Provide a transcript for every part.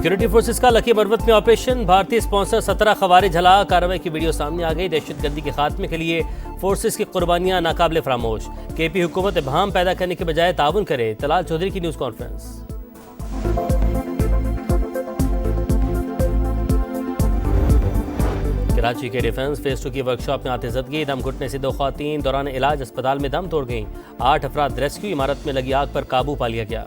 Security forces का lucky Marwat में operation, भारतीय स्पॉन्सर 17 खवारिज हलाक। कार्रवाई की वीडियो सामने आ गई। दहशतगर्दी के खात्मे के लिए फोर्सेस की कुर्बानियां नाकाबिले फरामोश। केपी हुकूमत इबहम पैदा करने के बजाय ताउन करे। तलाल चौधरी की न्यूज कॉन्फ्रेंस। कराची के डिफेंस फेज 2 की वर्कशॉप में आतिशज़दगी, दम घुटने से 2 ख़वातीन दौरान इलाज अस्पताल में दम तोड़ गईं। 8 अफराद रेस्क्यू, इमारत में लगी आग पर काबू पा लिया गया।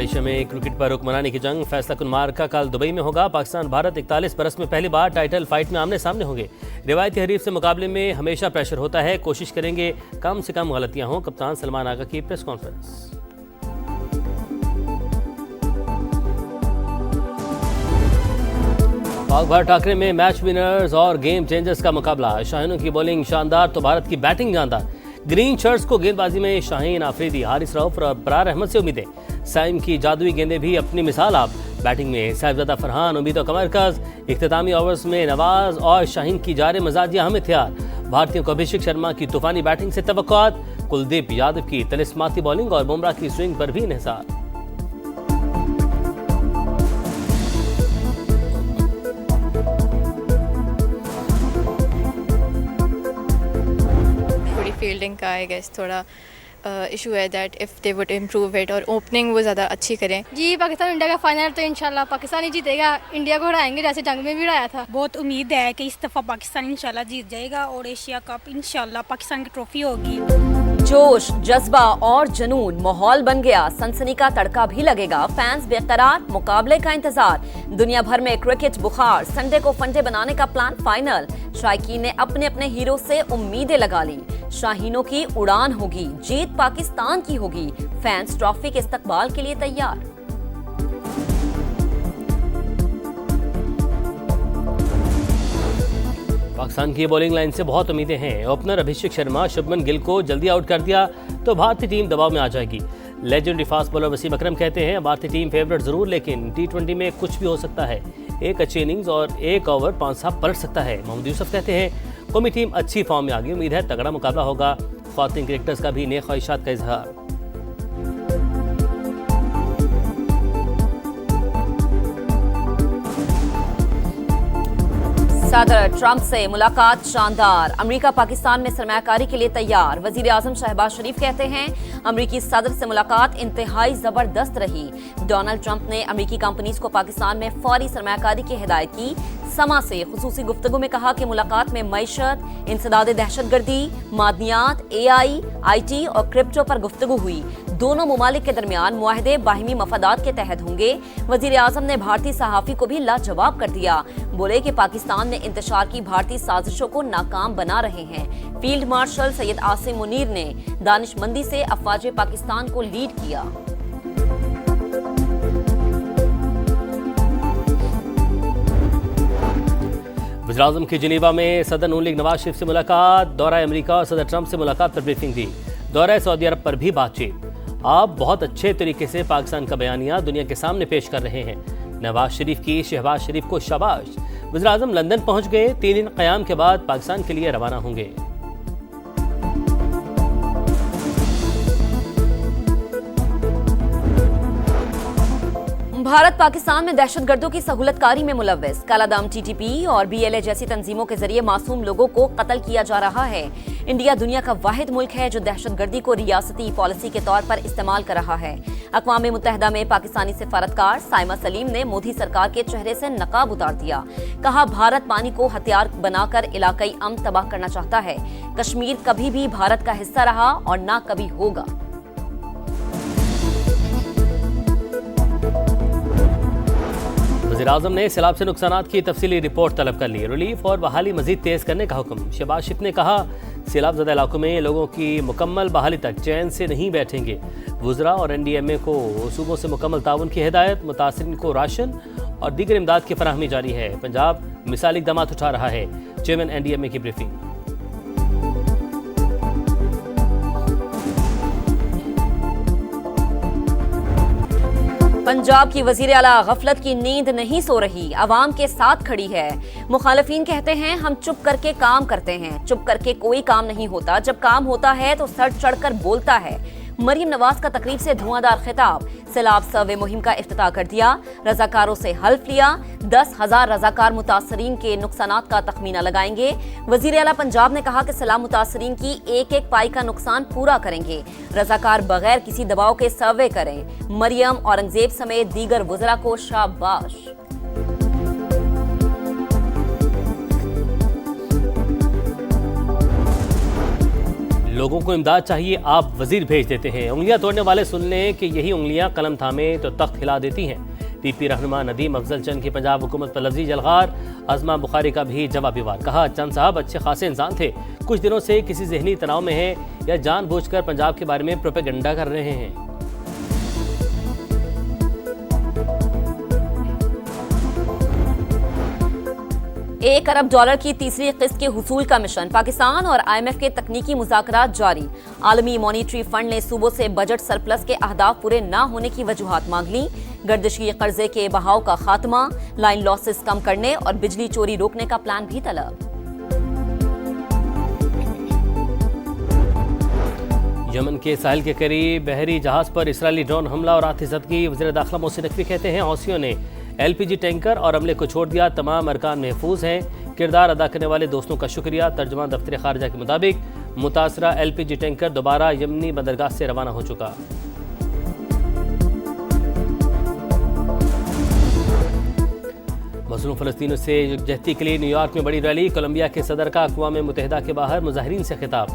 एशिया में क्रिकेट पर हुक्मरानी की जंग, फैसला कुन मार्का कल दुबई में होगा। पाकिस्तान भारत 41 बरस में पहली बार टाइटल फाइट में आमने सामने होंगे। रिवायती हरीफ से मुकाबले में हमेशा प्रेशर होता है, कोशिश करेंगे कम से कम गलतियां हों। कप्तान सलमान आगा की प्रेस कॉन्फ्रेंस। पाक भारत टाकरे में मैच विनर्स और गेम चेंजर्स का मुकाबला। शाहीनों की बॉलिंग शानदार तो भारत की बैटिंग जानदार। ग्रीन शर्ट्स को गेंदबाजी में शाहीन आफरीदी, हारिस रऊफ और बरार अहमद से उम्मीदें। साइम की जादुई गेंदें भी अपनी मिसाल आप। बैटिंग में साहिबजादा फरहान, उम्मीदों का मरकज। इख्तितामी ओवर्स में नवाज और शाहीन की जारे मजाजिया अहम हथियार। भारतीयों को अभिषेक शर्मा की तूफानी बैटिंग से तवक्कुआत। कुलदीप यादव की तिलिस्माती बॉलिंग और बुमराह की स्विंग पर भी इंहिसार। फील्डिंग का आई गेस थोड़ा इशू है that if they would improve it, और ओपनिंग वो ज़्यादा अच्छी करें। जी पाकिस्तान इंडिया का फाइनल तो इंशाल्लाह पाकिस्तान ही जीतेगा। इंडिया को हराएंगे जैसे जंग में भी हराया था। बहुत उम्मीद है कि इस दफ़ा पाकिस्तान इंशाल्लाह जीत जाएगा और एशिया कप इंशाल्लाह पाकिस्तान की ट्रॉफी होगी। जोश, जज्बा और जुनून, माहौल बन गया। सनसनी का तड़का भी लगेगा। फैंस बेकरार, मुकाबले का इंतजार। दुनिया भर में क्रिकेट बुखार। संडे को फंडे बनाने का प्लान फाइनल। शायकीन ने अपने अपने हीरो से उम्मीदें लगा ली। शाहीनों की उड़ान होगी, जीत पाकिस्तान की होगी। फैंस ट्रॉफी के इस्तकबाल के लिए तैयार। पाकिस्तान की बॉलिंग लाइन से बहुत उम्मीदें हैं। ओपनर अभिषेक शर्मा, शुभमन गिल को जल्दी आउट कर दिया तो भारतीय टीम दबाव में आ जाएगी। लेजेंडरी फास्ट बॉलर वसीम अकरम कहते हैं भारतीय टीम फेवरेट जरूर, लेकिन T20 में कुछ भी हो सकता है। एक अच्छी इनिंग्स और एक ओवर 5 साहब पलट सकता है। मोहम्मद यूसुफ कहते हैं कौमी टीम अच्छी फॉर्म में आ गई, उम्मीद है तगड़ा मुकाबला होगा। ख्वातीन क्रिकेटर्स का भी नेक ख्वाहिशात का इजहार। सदर ट्रंप से मुलाकात शानदार। अमेरिका पाकिस्तान में सरमायाकारी के लिए तैयार। वजीर आजम शहबाज शरीफ कहते हैं अमेरिकी सदर से मुलाकात इंतहाई जबरदस्त रही। डोनाल्ड ट्रंप ने अमेरिकी कंपनीज को पाकिस्तान में फौरी सरमायाकारी की हिदायत की। समा से खुसूसी गुफ्तगू में कहा कि मुलाकात में मईशत, इंसदाद दहशतगर्दी, मादनियात, AI, IT और क्रिप्टो पर गुफ्तगू हुई। दोनों मुमालिक के दरमियान मुआहदे बाहिमी मफादात के तहत होंगे। वजीर आजम ने भारतीय सहाफ़ी को भी लाजवाब कर दिया। बोले कि पाकिस्तान में इंतशार की भारतीय साजिशों को नाकाम बना रहे हैं। फील्ड मार्शल सैयद आसिम मुनीर ने दानिशमंदी से अफवाज पाकिस्तान को लीड किया। वज़ीर आज़म की जिनेवा में सदर नून लीग नवाज शरीफ से मुलाकात। दौरा अमेरिका और सदर ट्रंप से मुलाकात पर ब्रीफिंग दी। दौरा सऊदी अरब पर भी बातचीत। आप बहुत अच्छे तरीके से पाकिस्तान का बयानिया दुनिया के सामने पेश कर रहे हैं। नवाज शरीफ की शहबाज शरीफ को शाबाश। वज़ीर आज़म लंदन पहुंच गए। 3 दिन क़याम के बाद पाकिस्तान के लिए रवाना होंगे। भारत पाकिस्तान में दहशतगर्दों की सहूलतकारी में मुलव्वस। कालादम, TTP और BLA जैसी तंजीमों के जरिए मासूम लोगों को कत्ल किया जा रहा है। इंडिया दुनिया का वाहिद मुल्क है जो दहशतगर्दी को रियासती पॉलिसी के तौर पर इस्तेमाल कर रहा है। अक़वाम मुत्तहिदा में पाकिस्तानी सिफारतकार साइमा सलीम ने मोदी सरकार के चेहरे से नकाब उतार दिया। कहा भारत पानी को हथियार बनाकर इलाकाई अमन तबाह करना चाहता है। कश्मीर कभी भी भारत का हिस्सा रहा और ना कभी होगा। वज़ीर आज़म ने सैलाब से नुकसानात की तफसीली रिपोर्ट तलब कर ली। रिलीफ और बहाली मजीद तेज करने का हुक्म। शहबाज शरीफ ने कहा सैलाब ज़दा इलाकों में लोगों की मुकम्मल बहाली तक चैन से नहीं बैठेंगे। वुज़रा और NDMA को सूबों से मुकम्मल ताउन की हिदायत। मुतासिरीन को राशन और दीगर इमदाद की फराहमी जारी है। पंजाब मिसाली इक़दाम उठा रहा है। चेयरमैन NDMA की ब्रीफिंग। पंजाब की वज़ीर आला गफलत की नींद नहीं सो रही, अवाम के साथ खड़ी है। मुखालिफिन कहते हैं हम चुप करके काम करते हैं। चुप करके कोई काम नहीं होता, जब काम होता है तो सर चढ़कर बोलता है। मरियम नवाज का तकरीब से धुआंधार खिताब, सैलाब सर्वे मुहिम का इफ्तिताह कर दिया, रजाकारों से हल्फ लिया, 10,000 रजाकार मुतासरीन के नुकसानात का तखमीना लगाएंगे। वजीर आला पंजाब ने कहा कि सैलाब मुतासरीन की एक एक पाई का नुकसान पूरा करेंगे। रजाकार बगैर किसी दबाव के सर्वे करें। मरियम, औरंगजेब समेत दीगर वज़रा को शाबाश। लोगों को इमदाद चाहिए, आप वजीर भेज देते हैं। उंगलियां तोड़ने वाले सुन लें कि यही उंगलियां कलम थामे तो तख्त हिला देती हैं। पीपी रहनुमा नदीम अफजल चंद की पंजाब हुकूमत पर लफ्जी जलगार, आजमा बुखारी का भी जवाबी वार। कहा, चंद साहब अच्छे खासे इंसान थे, कुछ दिनों से किसी जहनी तनाव में हैं या जानबूझकर पंजाब के बारे में प्रोपेगेंडा कर रहे हैं। 1 अरब डॉलर की तीसरी किस्त के हुसूल का मिशन, पाकिस्तान और IMF के तकनीकी मुज़ाकरात जारी। आलमी मॉनिटरी फंड ने सूबों से बजट सरप्लस के अहदाफ पूरे न होने की वजूहात मांग ली। गर्दिशी कर्जे के बहाव का खात्मा, लाइन लॉसेस कम करने और बिजली चोरी रोकने का प्लान भी तलब। यमन के साहिल के करीब बहरी जहाज पर इसराइली ड्रोन हमला और आतिशबाजी। वज़ीर दाखिला मोहसिन नकवी कहते हैं, हौसियों ने LPG टैंकर और अमले को छोड़ दिया, तमाम अरकान महफूज हैं। किरदार अदा करने वाले दोस्तों का शुक्रिया। तर्जुमान दफ्तर खारजा के मुताबिक मुतासरा LPG टैंकर दोबारा यमनी बंदरगाह से रवाना हो चुका। मज़लूम फ़लस्तीनियों से यकजहती के लिए न्यूयॉर्क में बड़ी रैली। कोलंबिया के सदर का अक़वाम मुत्तहिदा के बाहर मुजाहिरीन से खिताब।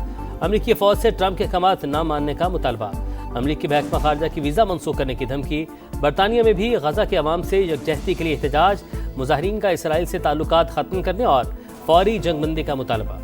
अमरीकी फ़ौज से ट्रंप के अहकामात न मानने का मुतालबा। अमरीकी महकमा खारजा की वीज़ा मनसूख करने की धमकी। बरतानिया में भी गजा के अवाम से यकजहती के लिए एहतजाज। मुजाहिरीन का इसराइल से ताल्लुकात ख़त्म करने और फौरी जंगबंदी का मुतालबा।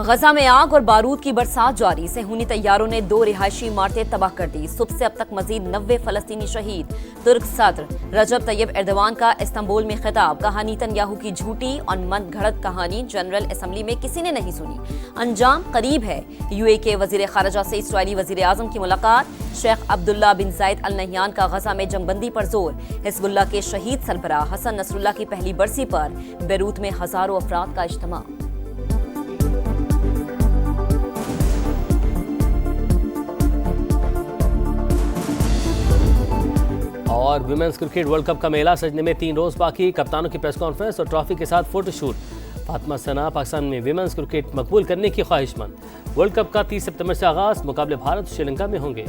गजा में आग और बारूद की बरसात जारी। सेहूनी तैयारों ने 2 रिहायशी इमारतें तबाह कर दी। सुबह से अब तक मजीद 90 फलस्तीनी शहीद। तुर्क सदर रजब तैयब एर्दवान का इस्तांबुल में खिताब। कहा, नेतन्याहू की झूठी और मनगढ़ंत कहानी जनरल असम्बली में किसी ने नहीं सुनी, अंजाम करीब है। UAE के वजीर खारजा से इस्राइली वजीर आजम की मुलाकात। शेख अब्दुल्ला बिन जायद अल नहयान का गजा में जंगबंदी पर जोर। हिजबुल्लाह के शहीद सरबराह हसन नसरुल्लाह की पहली बरसी पर बेरूत में हजारों अफराद का इज्तिमा। और विमेंस क्रिकेट वर्ल्ड कप का मेला सजने में 3 रोज बाकी। कप्तानों की प्रेस कॉन्फ्रेंस और ट्रॉफी के साथ फोटोशूट। फातिमा सना पाकिस्तान में विमेंस क्रिकेट मकबूल करने की ख्वाहिशमंद। वर्ल्ड कप का 30 सितंबर से आगाज। मुकाबले भारत श्रीलंका में होंगे।